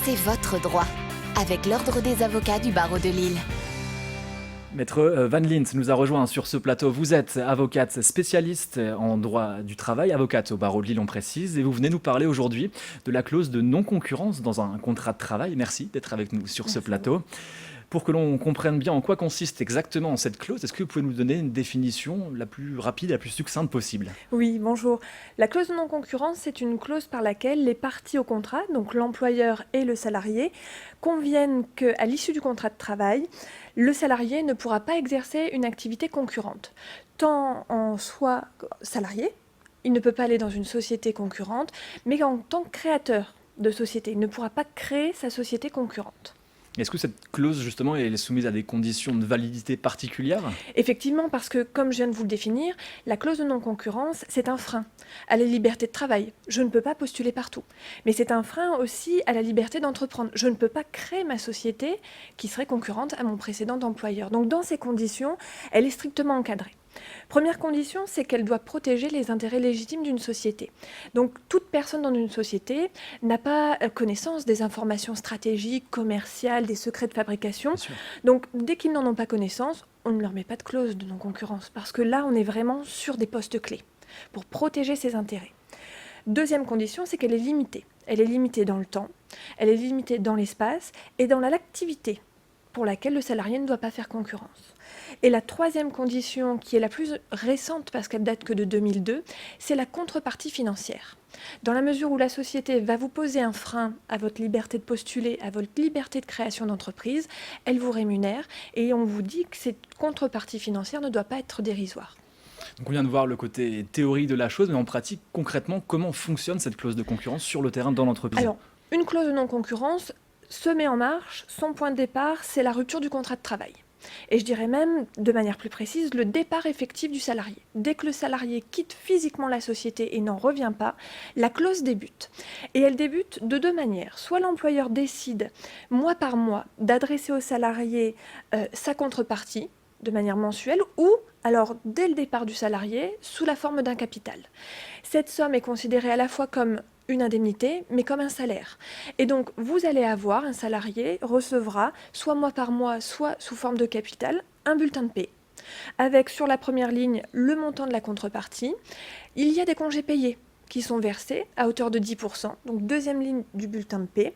C'est votre droit, avec l'Ordre des avocats du barreau de Lille. Maître Van Lint nous a rejoint sur ce plateau. Vous êtes avocate spécialiste en droit du travail, avocate au barreau de Lille, on précise, et vous venez nous parler aujourd'hui de la clause de non-concurrence dans un contrat de travail. Merci d'être avec nous sur ce plateau. Pour que l'on comprenne bien en quoi consiste exactement cette clause, est-ce que vous pouvez nous donner une définition la plus rapide, la plus succincte possible ? Oui, bonjour. La clause de non-concurrence, c'est une clause par laquelle les parties au contrat, donc l'employeur et le salarié, conviennent qu'à l'issue du contrat de travail, le salarié ne pourra pas exercer une activité concurrente. Tant en soi salarié, il ne peut pas aller dans une société concurrente, mais en tant que créateur de société, il ne pourra pas créer sa société concurrente. Est-ce que cette clause, justement, est soumise à des conditions de validité particulières ? Effectivement, parce que, comme je viens de vous le définir, la clause de non-concurrence, c'est un frein à la liberté de travail. Je ne peux pas postuler partout. Mais c'est un frein aussi à la liberté d'entreprendre. Je ne peux pas créer ma société qui serait concurrente à mon précédent employeur. Donc, dans ces conditions, elle est strictement encadrée. Première condition, c'est qu'elle doit protéger les intérêts légitimes d'une société. Donc, toute personne dans une société n'a pas connaissance des informations stratégiques, commerciales, des secrets de fabrication. Donc, dès qu'ils n'en ont pas connaissance, on ne leur met pas de clause de non-concurrence, parce que là, on est vraiment sur des postes clés pour protéger ses intérêts. Deuxième condition, c'est qu'elle est limitée. Elle est limitée dans le temps, elle est limitée dans l'espace et dans l'activité pour laquelle le salarié ne doit pas faire concurrence. Et la troisième condition, qui est la plus récente parce qu'elle date que de 2002, c'est la contrepartie financière. Dans la mesure où la société va vous poser un frein à votre liberté de postuler, à votre liberté de création d'entreprise, elle vous rémunère et on vous dit que cette contrepartie financière ne doit pas être dérisoire. Donc on vient de voir le côté théorie de la chose, mais en pratique, concrètement, comment fonctionne cette clause de concurrence sur le terrain dans l'entreprise ? Alors, une clause de non-concurrence se met en marche. Son point de départ, c'est la rupture du contrat de travail. Et je dirais même, de manière plus précise, le départ effectif du salarié. Dès que le salarié quitte physiquement la société et n'en revient pas, la clause débute. Et elle débute de deux manières. Soit l'employeur décide, mois par mois, d'adresser au salarié sa contrepartie, de manière mensuelle, ou alors dès le départ du salarié, sous la forme d'un capital. Cette somme est considérée à la fois comme une indemnité, mais comme un salaire. Et donc, vous allez avoir, un salarié recevra, soit mois par mois, soit sous forme de capital, un bulletin de paie. Avec, sur la première ligne, le montant de la contrepartie. Il y a des congés payés qui sont versés à hauteur de 10%, donc deuxième ligne du bulletin de paie,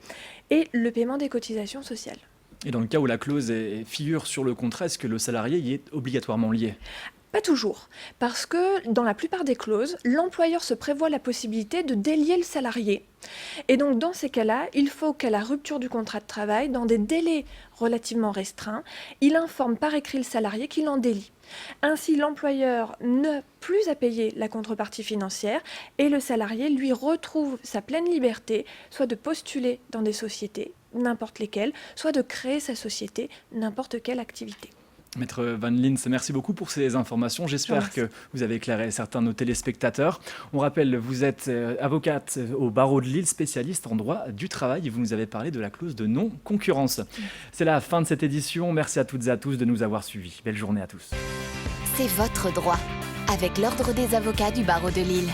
et le paiement des cotisations sociales. Et dans le cas où la clause figure sur le contrat, est-ce que le salarié y est obligatoirement lié ? Pas toujours, parce que dans la plupart des clauses, l'employeur se prévoit la possibilité de délier le salarié. Et donc dans ces cas-là, il faut qu'à la rupture du contrat de travail, dans des délais relativement restreints, il informe par écrit le salarié qu'il en délie. Ainsi, l'employeur n'a plus à payer la contrepartie financière et le salarié lui retrouve sa pleine liberté, soit de postuler dans des sociétés, n'importe lesquelles, soit de créer sa société, n'importe quelle activité. Maître Van Lint, merci beaucoup pour ces informations. J'espère que vous avez éclairé certains de nos téléspectateurs. On rappelle, vous êtes avocate au barreau de Lille, spécialiste en droit du travail, et vous nous avez parlé de la clause de non-concurrence. C'est la fin de cette édition. Merci à toutes et à tous de nous avoir suivis. Belle journée à tous. C'est votre droit, avec l'Ordre des avocats du barreau de Lille.